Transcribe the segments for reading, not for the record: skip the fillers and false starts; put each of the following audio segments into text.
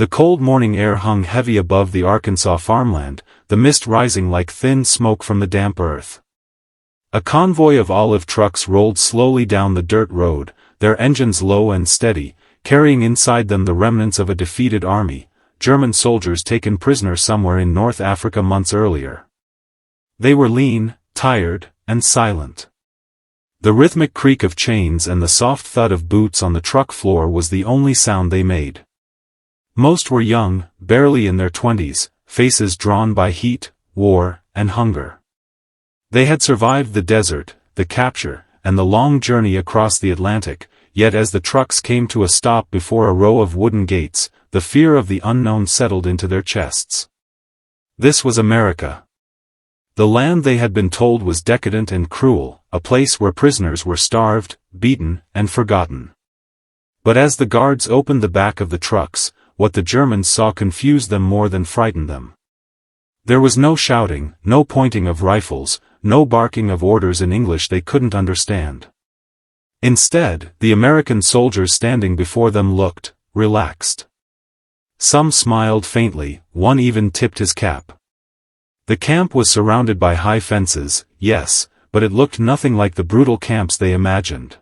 The cold morning air hung heavy above the Arkansas farmland, the mist rising like thin smoke from the damp earth. A convoy of olive trucks rolled slowly down the dirt road, their engines low and steady, carrying inside them the remnants of a defeated army, German soldiers taken prisoner somewhere in North Africa months earlier. They were lean, tired, and silent. The rhythmic creak of chains and the soft thud of boots on the truck floor was the only sound they made. Most were young, barely in their 20s, faces drawn by heat, war, and hunger. They had survived the desert, the capture, and the long journey across the Atlantic, yet as the trucks came to a stop before a row of wooden gates, the fear of the unknown settled into their chests. This was America. The land they had been told was decadent and cruel, a place where prisoners were starved, beaten, and forgotten. But as the guards opened the back of the trucks, what the Germans saw confused them more than frightened them. There was no shouting, no pointing of rifles, no barking of orders in English they couldn't understand. Instead, the American soldiers standing before them looked relaxed. Some smiled faintly, one even tipped his cap. The camp was surrounded by high fences, yes, but it looked nothing like the brutal camps they imagined.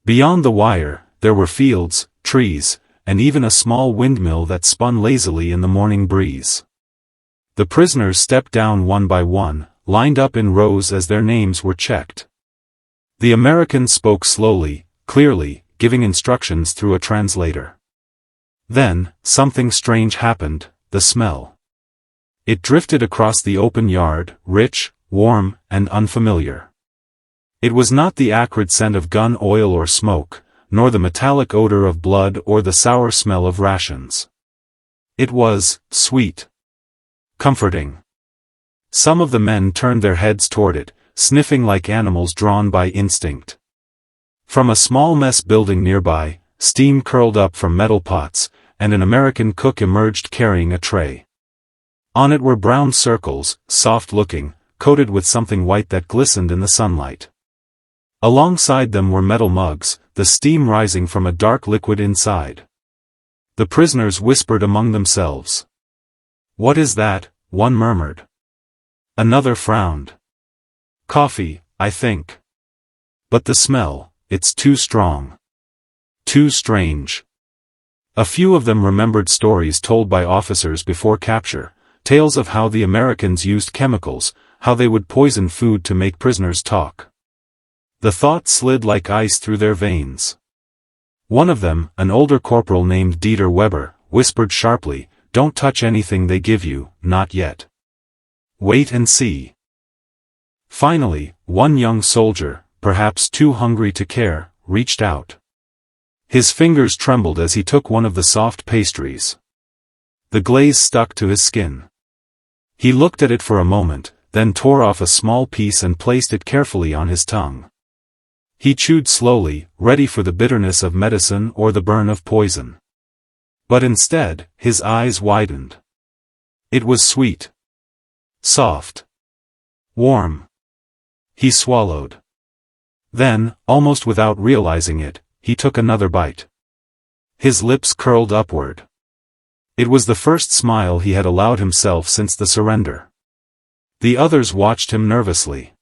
Beyond the wire, there were fields, trees, and even a small windmill that spun lazily in the morning breeze. The prisoners stepped down one by one, lined up in rows as their names were checked. The American spoke slowly, clearly, giving instructions through a translator. Then, something strange happened, the smell. It drifted across the open yard, rich, warm, and unfamiliar. It was not the acrid scent of gun oil or smoke, nor the metallic odor of blood or the sour smell of rations. It was sweet. Comforting. Some of the men turned their heads toward it, sniffing like animals drawn by instinct. From a small mess building nearby, steam curled up from metal pots, and an American cook emerged carrying a tray. On it were brown circles, soft-looking, coated with something white that glistened in the sunlight. Alongside them were metal mugs, the steam rising from a dark liquid inside. The prisoners whispered among themselves. "What is that?" one murmured. Another frowned. "Coffee, I think. But the smell, it's too strong. Too strange." A few of them remembered stories told by officers before capture, tales of how the Americans used chemicals, how they would poison food to make prisoners talk. The thought slid like ice through their veins. One of them, an older corporal named Dieter Weber, whispered sharply, "Don't touch anything they give you, not yet. Wait and see." Finally, one young soldier, perhaps too hungry to care, reached out. His fingers trembled as he took one of the soft pastries. The glaze stuck to his skin. He looked at it for a moment, then tore off a small piece and placed it carefully on his tongue. He chewed slowly, ready for the bitterness of medicine or the burn of poison. But instead, his eyes widened. It was sweet. Soft. Warm. He swallowed. Then, almost without realizing it, he took another bite. His lips curled upward. It was the first smile he had allowed himself since the surrender. The others watched him nervously.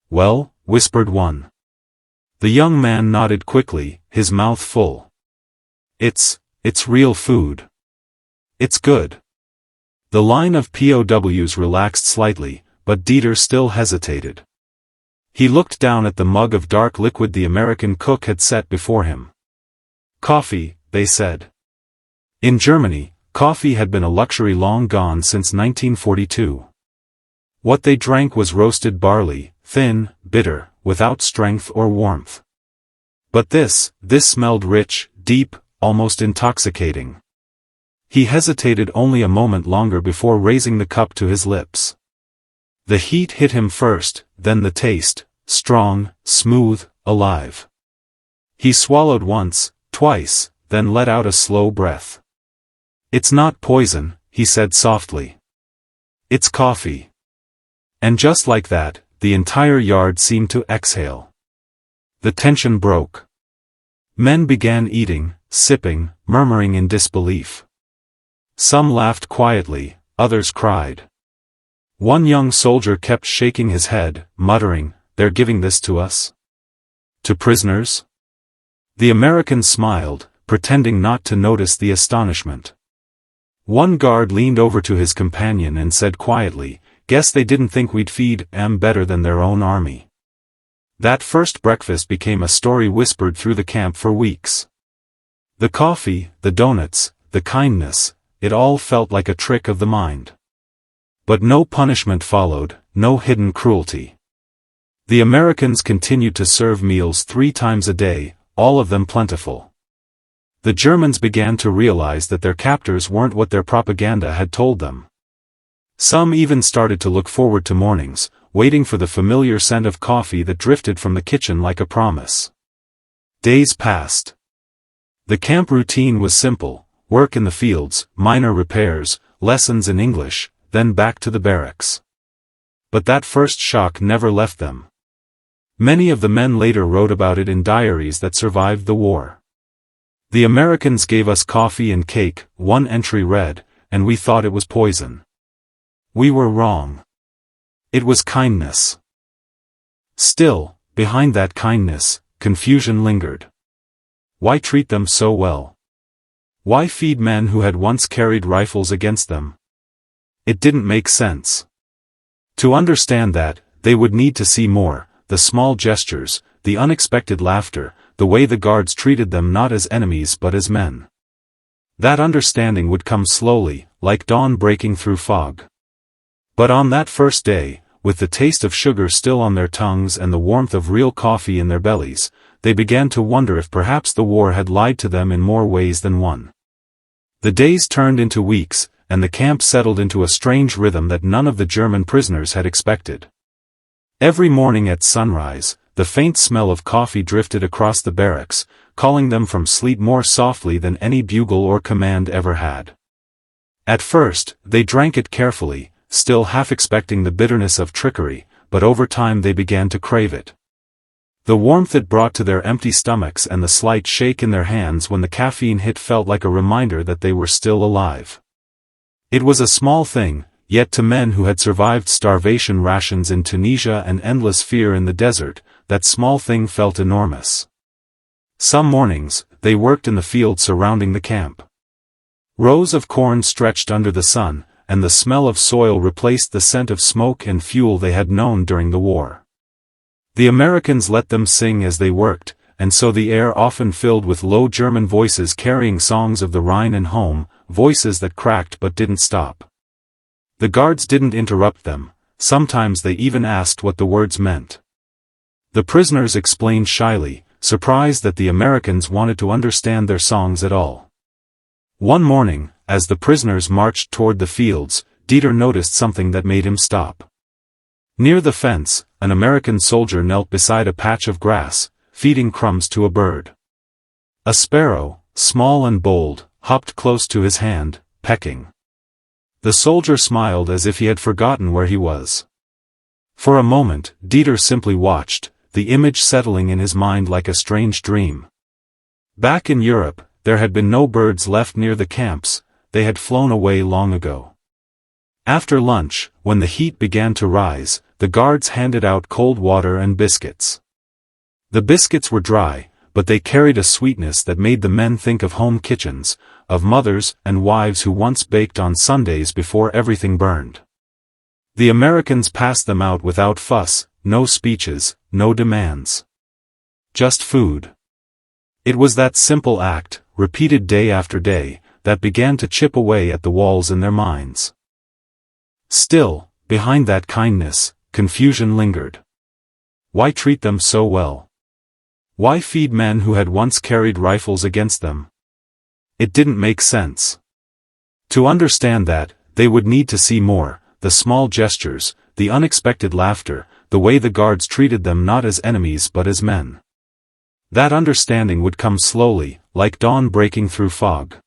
"Well?" whispered one. The young man nodded quickly, his mouth full. It's real food. It's good." The line of POWs relaxed slightly, but Dieter still hesitated. He looked down at the mug of dark liquid the American cook had set before him. "Coffee," they said. In Germany, coffee had been a luxury long gone since 1942. What they drank was roasted barley, thin, bitter, without strength or warmth. But this smelled rich, deep, almost intoxicating. He hesitated only a moment longer before raising the cup to his lips. The heat hit him first, then the taste, strong, smooth, alive. He swallowed once, twice, then let out a slow breath. "It's not poison," he said softly. "It's coffee." And just like that, the entire yard seemed to exhale. The tension broke. Men began eating, sipping, murmuring in disbelief. Some laughed quietly, others cried. One young soldier kept shaking his head, muttering, "They're giving this to us? To prisoners?" The Americans smiled, pretending not to notice the astonishment. One guard leaned over to his companion and said quietly, "Guess they didn't think we'd feed 'em better than their own army." That first breakfast became a story whispered through the camp for weeks. The coffee, the donuts, the kindness, it all felt like a trick of the mind. But no punishment followed, no hidden cruelty. The Americans continued to serve meals 3 times a day, all of them plentiful. The Germans began to realize that their captors weren't what their propaganda had told them. Some even started to look forward to mornings, waiting for the familiar scent of coffee that drifted from the kitchen like a promise. Days passed. The camp routine was simple: work in the fields, minor repairs, lessons in English, then back to the barracks. But that first shock never left them. Many of the men later wrote about it in diaries that survived the war. "The Americans gave us coffee and cake," one entry read, "and we thought it was poison. We were wrong. It was kindness." Still, behind that kindness, confusion lingered. Why treat them so well? Why feed men who had once carried rifles against them? It didn't make sense. To understand that, they would need to see more: the small gestures, the unexpected laughter, the way the guards treated them not as enemies but as men. That understanding would come slowly, like dawn breaking through fog. But on that first day, with the taste of sugar still on their tongues and the warmth of real coffee in their bellies, they began to wonder if perhaps the war had lied to them in more ways than one. The days turned into weeks, and the camp settled into a strange rhythm that none of the German prisoners had expected. Every morning at sunrise, the faint smell of coffee drifted across the barracks, calling them from sleep more softly than any bugle or command ever had. At first, they drank it carefully, still half expecting the bitterness of trickery, but over time they began to crave it. The warmth it brought to their empty stomachs and the slight shake in their hands when the caffeine hit felt like a reminder that they were still alive. It was a small thing, yet to men who had survived starvation rations in Tunisia and endless fear in the desert, that small thing felt enormous. Some mornings, they worked in the field surrounding the camp. Rows of corn stretched under the sun, and the smell of soil replaced the scent of smoke and fuel they had known during the war. The Americans let them sing as they worked, and so the air often filled with low German voices carrying songs of the Rhine and home, voices that cracked but didn't stop. The guards didn't interrupt them, sometimes they even asked what the words meant. The prisoners explained shyly, surprised that the Americans wanted to understand their songs at all. One morning, as the prisoners marched toward the fields, Dieter noticed something that made him stop. Near the fence, an American soldier knelt beside a patch of grass, feeding crumbs to a bird. A sparrow, small and bold, hopped close to his hand, pecking. The soldier smiled as if he had forgotten where he was. For a moment, Dieter simply watched, the image settling in his mind like a strange dream. Back in Europe, there had been no birds left near the camps, they had flown away long ago. After lunch, when the heat began to rise, the guards handed out cold water and biscuits. The biscuits were dry, but they carried a sweetness that made the men think of home kitchens, of mothers and wives who once baked on Sundays before everything burned. The Americans passed them out without fuss, no speeches, no demands. Just food. It was that simple act, repeated day after day, that began to chip away at the walls in their minds. Still, behind that kindness, confusion lingered. Why treat them so well? Why feed men who had once carried rifles against them? It didn't make sense. To understand that, they would need to see more: the small gestures, the unexpected laughter, the way the guards treated them not as enemies but as men. That understanding would come slowly, like dawn breaking through fog.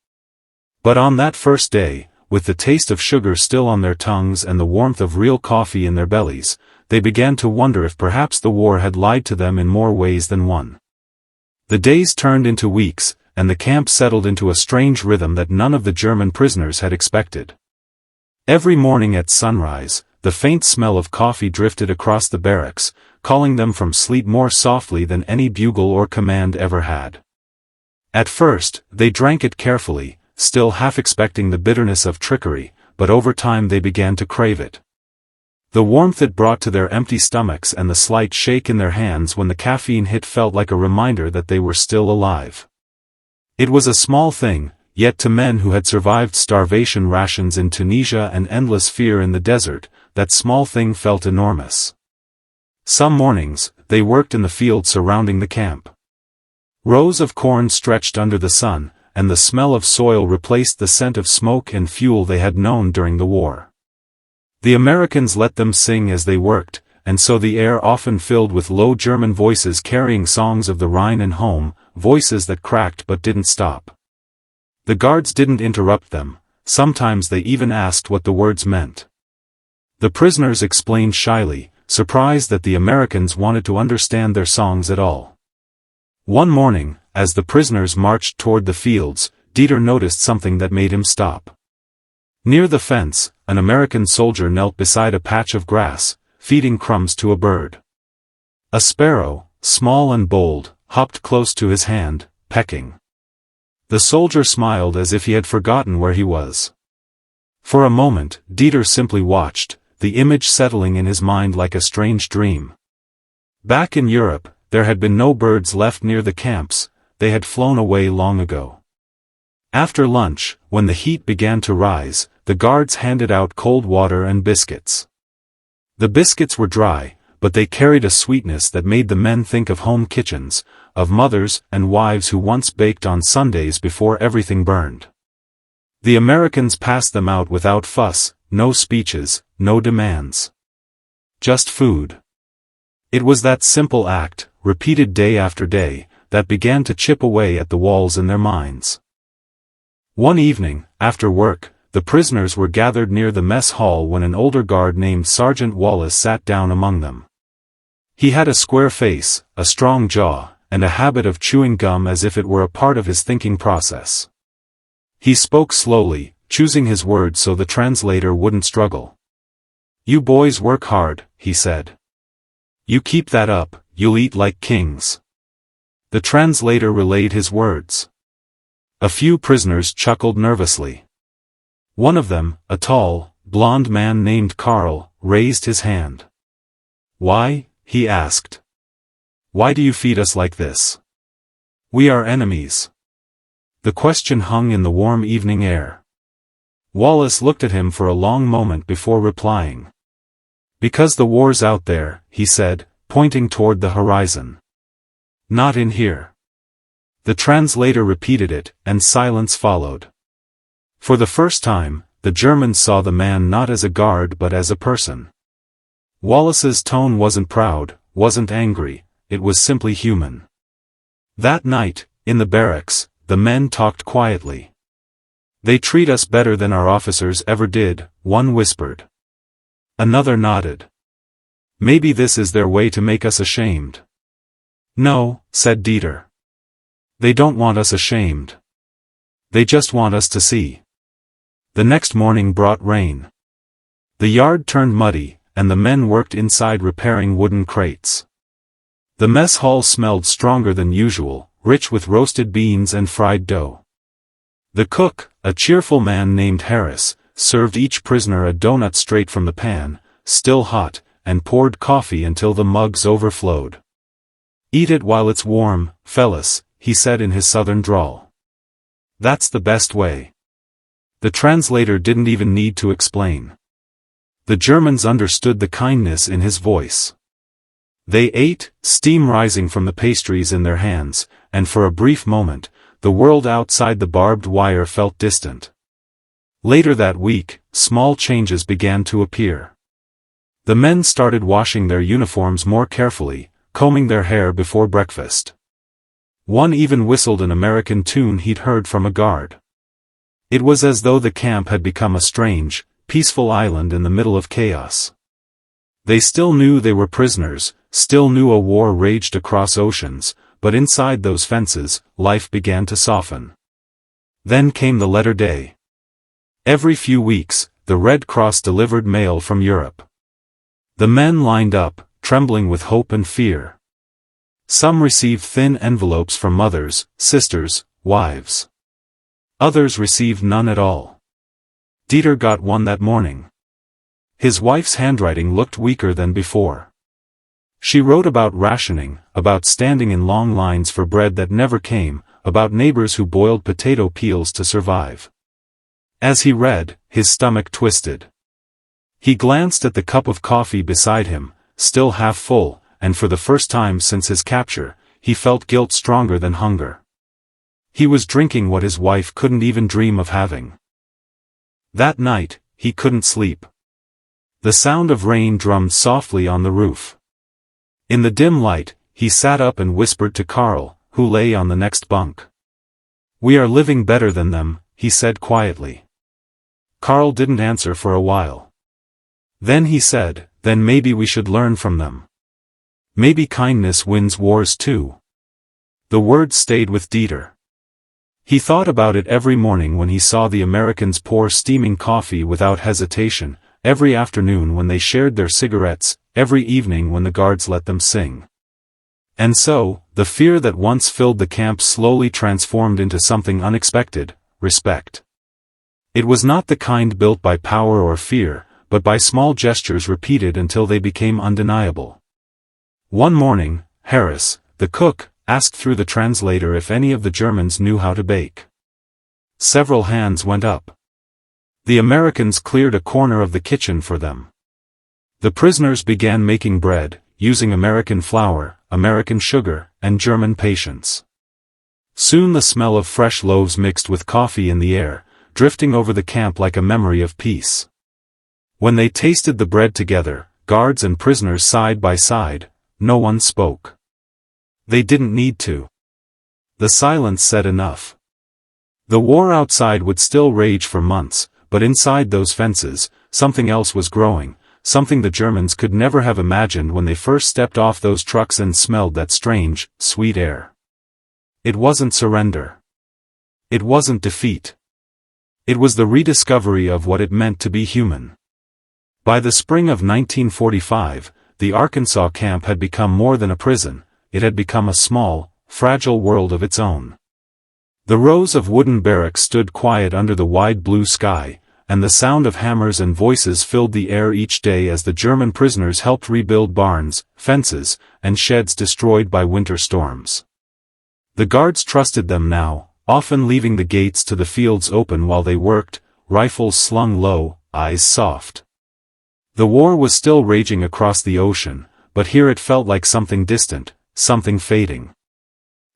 But on that first day, with the taste of sugar still on their tongues and the warmth of real coffee in their bellies, they began to wonder if perhaps the war had lied to them in more ways than one. The days turned into weeks, and the camp settled into a strange rhythm that none of the German prisoners had expected. Every morning at sunrise, the faint smell of coffee drifted across the barracks, calling them from sleep more softly than any bugle or command ever had. At first, they drank it carefully, still half expecting the bitterness of trickery, but over time they began to crave it. The warmth it brought to their empty stomachs and the slight shake in their hands when the caffeine hit felt like a reminder that they were still alive. It was a small thing, yet to men who had survived starvation rations in Tunisia and endless fear in the desert, that small thing felt enormous. Some mornings, they worked in the field surrounding the camp. Rows of corn stretched under the sun, and the smell of soil replaced the scent of smoke and fuel they had known during the war. The Americans let them sing as they worked, and so the air often filled with low German voices carrying songs of the Rhine and home, voices that cracked but didn't stop. The guards didn't interrupt them, sometimes they even asked what the words meant. The prisoners explained shyly, surprised that the Americans wanted to understand their songs at all. One morning, as the prisoners marched toward the fields, Dieter noticed something that made him stop. Near the fence, an American soldier knelt beside a patch of grass, feeding crumbs to a bird. A sparrow, small and bold, hopped close to his hand, pecking. The soldier smiled as if he had forgotten where he was. For a moment, Dieter simply watched, the image settling in his mind like a strange dream. Back in Europe, there had been no birds left near the camps, they had flown away long ago. After lunch, when the heat began to rise, the guards handed out cold water and biscuits. The biscuits were dry, but they carried a sweetness that made the men think of home kitchens, of mothers and wives who once baked on Sundays before everything burned. The Americans passed them out without fuss, no speeches, no demands. Just food. It was that simple act, repeated day after day, that began to chip away at the walls in their minds. One evening, after work, the prisoners were gathered near the mess hall when an older guard named Sergeant Wallace sat down among them. He had a square face, a strong jaw, and a habit of chewing gum as if it were a part of his thinking process. He spoke slowly, choosing his words so the translator wouldn't struggle. "You boys work hard," he said. "You keep that up, you'll eat like kings." The translator relayed his words. A few prisoners chuckled nervously. One of them, a tall, blond man named Karl, raised his hand. "Why?" he asked. "Why do you feed us like this? We are enemies." The question hung in the warm evening air. Wallace looked at him for a long moment before replying. "Because the war's out there," he said, pointing toward the horizon. "Not in here." The translator repeated it, and silence followed. For the first time, the Germans saw the man not as a guard but as a person. Wallace's tone wasn't proud, wasn't angry, it was simply human. That night, in the barracks, the men talked quietly. "They treat us better than our officers ever did," one whispered. Another nodded. "Maybe this is their way to make us ashamed." "No," said Dieter. "They don't want us ashamed. They just want us to see." The next morning brought rain. The yard turned muddy, and the men worked inside repairing wooden crates. The mess hall smelled stronger than usual, rich with roasted beans and fried dough. The cook, a cheerful man named Harris, served each prisoner a donut straight from the pan, still hot, and poured coffee until the mugs overflowed. "Eat it while it's warm, fellas," he said in his southern drawl. "That's the best way." The translator didn't even need to explain. The Germans understood the kindness in his voice. They ate, steam rising from the pastries in their hands, and for a brief moment, the world outside the barbed wire felt distant. Later that week, small changes began to appear. The men started washing their uniforms more carefully, combing their hair before breakfast. One even whistled an American tune he'd heard from a guard. It was as though the camp had become a strange, peaceful island in the middle of chaos. They still knew they were prisoners, still knew a war raged across oceans, but inside those fences, life began to soften. Then came the letter day. Every few weeks, the Red Cross delivered mail from Europe. The men lined up, trembling with hope and fear. Some received thin envelopes from mothers, sisters, wives. Others received none at all. Dieter got one that morning. His wife's handwriting looked weaker than before. She wrote about rationing, about standing in long lines for bread that never came, about neighbors who boiled potato peels to survive. As he read, his stomach twisted. He glanced at the cup of coffee beside him, still half full, and for the first time since his capture, he felt guilt stronger than hunger. He was drinking what his wife couldn't even dream of having. That night, he couldn't sleep. The sound of rain drummed softly on the roof. In the dim light, he sat up and whispered to Karl, who lay on the next bunk. "We are living better than them," he said quietly. Karl didn't answer for a while. Then he said, "Then maybe we should learn from them. Maybe kindness wins wars too." The words stayed with Dieter. He thought about it every morning when he saw the Americans pour steaming coffee without hesitation, every afternoon when they shared their cigarettes, every evening when the guards let them sing. And so, the fear that once filled the camp slowly transformed into something unexpected: respect. It was not the kind built by power or fear, but by small gestures repeated until they became undeniable. One morning, Harris, the cook, asked through the translator if any of the Germans knew how to bake. Several hands went up. The Americans cleared a corner of the kitchen for them. The prisoners began making bread, using American flour, American sugar, and German patience. Soon the smell of fresh loaves mixed with coffee in the air, drifting over the camp like a memory of peace. When they tasted the bread together, guards and prisoners side by side, no one spoke. They didn't need to. The silence said enough. The war outside would still rage for months, but inside those fences, something else was growing, something the Germans could never have imagined when they first stepped off those trucks and smelled that strange, sweet air. It wasn't surrender. It wasn't defeat. It was the rediscovery of what it meant to be human. By the spring of 1945, the Arkansas camp had become more than a prison. It had become a small, fragile world of its own. The rows of wooden barracks stood quiet under the wide blue sky, and the sound of hammers and voices filled the air each day as the German prisoners helped rebuild barns, fences, and sheds destroyed by winter storms. The guards trusted them now, often leaving the gates to the fields open while they worked, rifles slung low, eyes soft. The war was still raging across the ocean, but here it felt like something distant, something fading.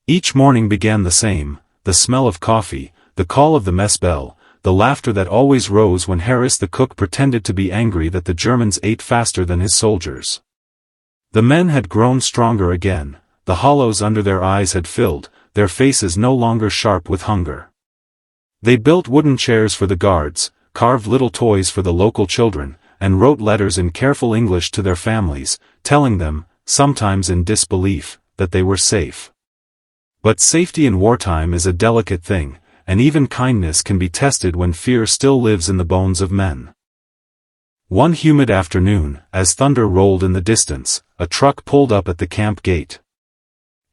Each morning began the same: the smell of coffee, the call of the mess bell, the laughter that always rose when Harris the cook pretended to be angry that the Germans ate faster than his soldiers. The men had grown stronger again, the hollows under their eyes had filled, their faces no longer sharp with hunger. They built wooden chairs for the guards, carved little toys for the local children, and wrote letters in careful English to their families, telling them, sometimes in disbelief, that they were safe. But safety in wartime is a delicate thing, and even kindness can be tested when fear still lives in the bones of men. One humid afternoon, as thunder rolled in the distance, a truck pulled up at the camp gate.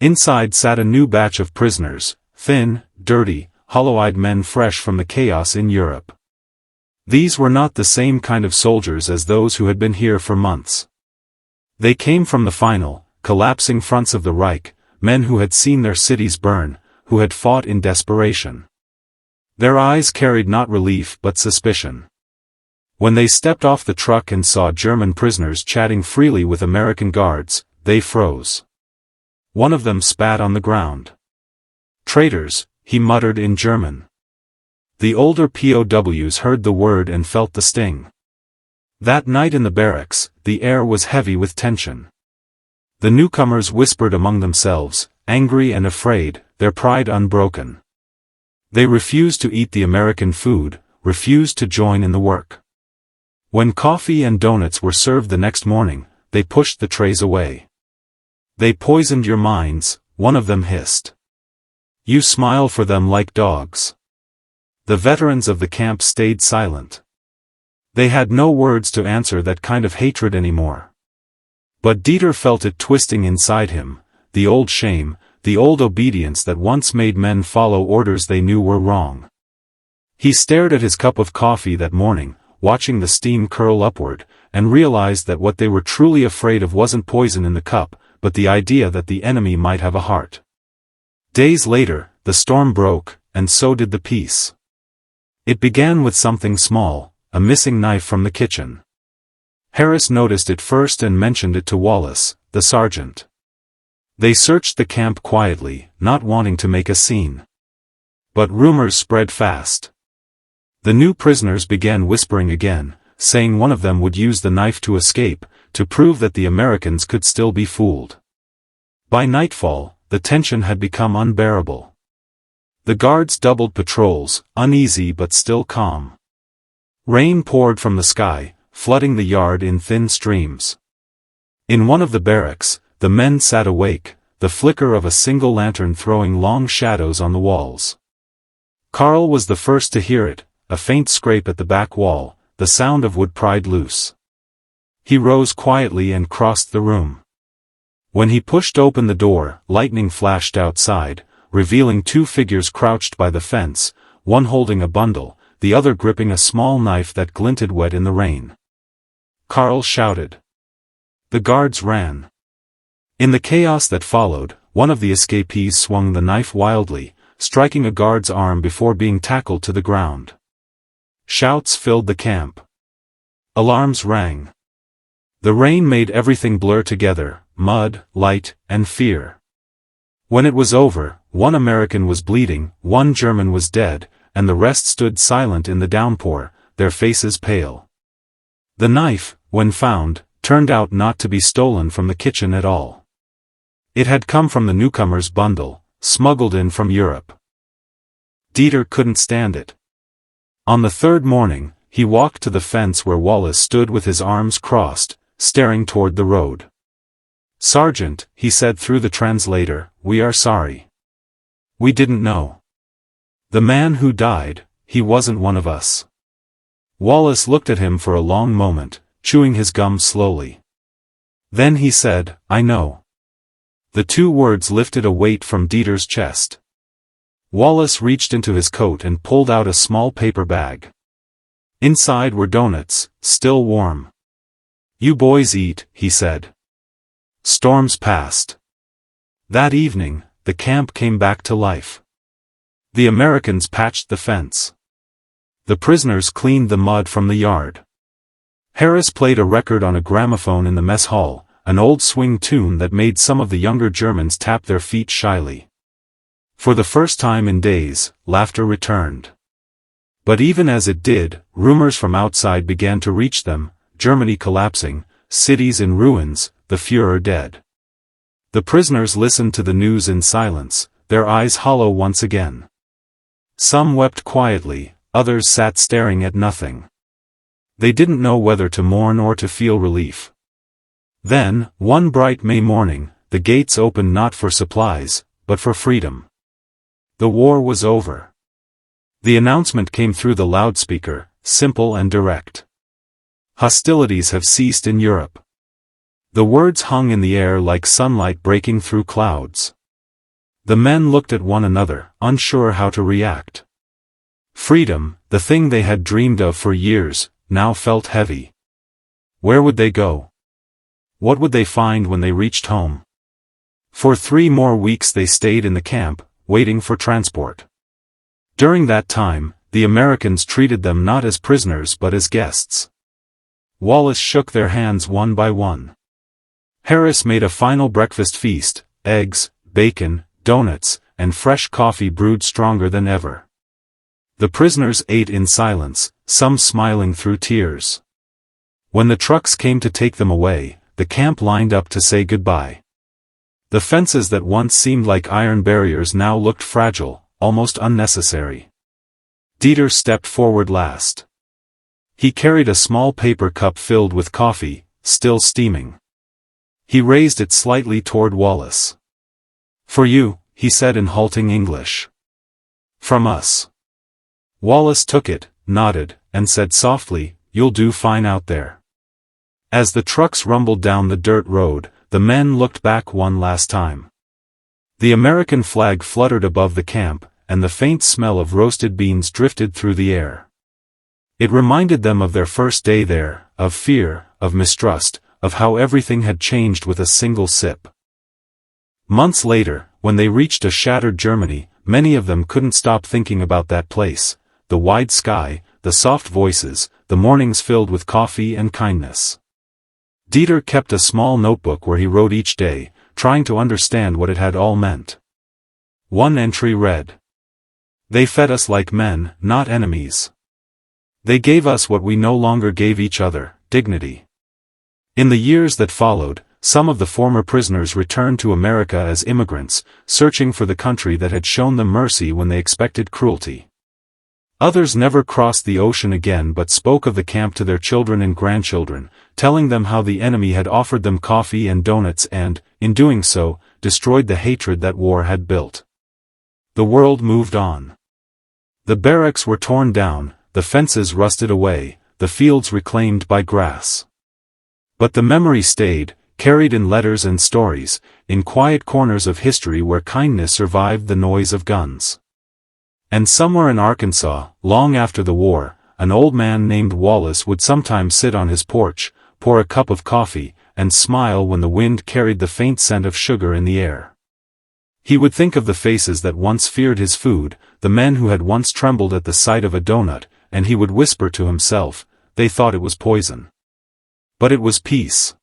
Inside sat a new batch of prisoners, thin, dirty, hollow-eyed men fresh from the chaos in Europe. These were not the same kind of soldiers as those who had been here for months. They came from the final, collapsing fronts of the Reich, men who had seen their cities burn, who had fought in desperation. Their eyes carried not relief but suspicion. When they stepped off the truck and saw German prisoners chatting freely with American guards, they froze. One of them spat on the ground. "Traitors," he muttered in German. The older POWs heard the word and felt the sting. That night in the barracks, the air was heavy with tension. The newcomers whispered among themselves, angry and afraid, their pride unbroken. They refused to eat the American food, refused to join in the work. When coffee and donuts were served the next morning, they pushed the trays away. "They poisoned your minds," one of them hissed. You smile for them like dogs. The veterans of the camp stayed silent. They had no words to answer that kind of hatred anymore. But Dieter felt it twisting inside him, the old shame, the old obedience that once made men follow orders they knew were wrong. He stared at his cup of coffee that morning, watching the steam curl upward, and realized that what they were truly afraid of wasn't poison in the cup, but the idea that the enemy might have a heart. Days later, the storm broke, and so did the peace. It began with something small, a missing knife from the kitchen. Harris noticed it first and mentioned it to Wallace, the sergeant. They searched the camp quietly, not wanting to make a scene. But rumors spread fast. The new prisoners began whispering again, saying one of them would use the knife to escape, to prove that the Americans could still be fooled. By nightfall, the tension had become unbearable. The guards doubled patrols, uneasy but still calm. Rain poured from the sky, flooding the yard in thin streams. In one of the barracks, the men sat awake, the flicker of a single lantern throwing long shadows on the walls. Carl was the first to hear it, a faint scrape at the back wall, the sound of wood pried loose. He rose quietly and crossed the room. When he pushed open the door, lightning flashed outside, revealing two figures crouched by the fence, one holding a bundle, the other gripping a small knife that glinted wet in the rain. Carl shouted. The guards ran. In the chaos that followed, one of the escapees swung the knife wildly, striking a guard's arm before being tackled to the ground. Shouts filled the camp. Alarms rang. The rain made everything blur together, mud, light, and fear. When it was over, one American was bleeding, one German was dead, and the rest stood silent in the downpour, their faces pale. The knife, when found, turned out not to be stolen from the kitchen at all. It had come from the newcomer's bundle, smuggled in from Europe. Dieter couldn't stand it. On the third morning, he walked to the fence where Wallace stood with his arms crossed, staring toward the road. Sergeant, he said through the translator, we are sorry. We didn't know. The man who died, he wasn't one of us. Wallace looked at him for a long moment, chewing his gum slowly. Then he said, I know. The two words lifted a weight from Dieter's chest. Wallace reached into his coat and pulled out a small paper bag. Inside were donuts, still warm. You boys eat, he said. Storms passed. That evening, the camp came back to life. The Americans patched the fence. The prisoners cleaned the mud from the yard. Harris played a record on a gramophone in the mess hall, an old swing tune that made some of the younger Germans tap their feet shyly. For the first time in days, laughter returned. But even as it did, rumors from outside began to reach them, Germany collapsing, cities in ruins, the Führer dead. The prisoners listened to the news in silence, their eyes hollow once again. Some wept quietly, others sat staring at nothing. They didn't know whether to mourn or to feel relief. Then, one bright May morning, the gates opened not for supplies, but for freedom. The war was over. The announcement came through the loudspeaker, simple and direct. Hostilities have ceased in Europe. The words hung in the air like sunlight breaking through clouds. The men looked at one another, unsure how to react. Freedom, the thing they had dreamed of for years, now felt heavy. Where would they go? What would they find when they reached home? For 3 more weeks they stayed in the camp, waiting for transport. During that time, the Americans treated them not as prisoners but as guests. Wallace shook their hands one by one. Harris made a final breakfast feast, eggs, bacon, donuts, and fresh coffee brewed stronger than ever. The prisoners ate in silence, some smiling through tears. When the trucks came to take them away, the camp lined up to say goodbye. The fences that once seemed like iron barriers now looked fragile, almost unnecessary. Dieter stepped forward last. He carried a small paper cup filled with coffee, still steaming. He raised it slightly toward Wallace. For you, he said in halting English. From us. Wallace took it, nodded, and said softly, "You'll do fine out there." As the trucks rumbled down the dirt road, the men looked back one last time. The American flag fluttered above the camp, and the faint smell of roasted beans drifted through the air. It reminded them of their first day there, of fear, of mistrust, of how everything had changed with a single sip. Months later, when they reached a shattered Germany, many of them couldn't stop thinking about that place, the wide sky, the soft voices, the mornings filled with coffee and kindness. Dieter kept a small notebook where he wrote each day, trying to understand what it had all meant. One entry read, "They fed us like men, not enemies. They gave us what we no longer gave each other, dignity." In the years that followed, some of the former prisoners returned to America as immigrants, searching for the country that had shown them mercy when they expected cruelty. Others never crossed the ocean again but spoke of the camp to their children and grandchildren, telling them how the enemy had offered them coffee and donuts and, in doing so, destroyed the hatred that war had built. The world moved on. The barracks were torn down, the fences rusted away, the fields reclaimed by grass. But the memory stayed, carried in letters and stories, in quiet corners of history where kindness survived the noise of guns. And somewhere in Arkansas, long after the war, an old man named Wallace would sometimes sit on his porch, pour a cup of coffee, and smile when the wind carried the faint scent of sugar in the air. He would think of the faces that once feared his food, the men who had once trembled at the sight of a donut, and he would whisper to himself, "They thought it was poison. But it was peace."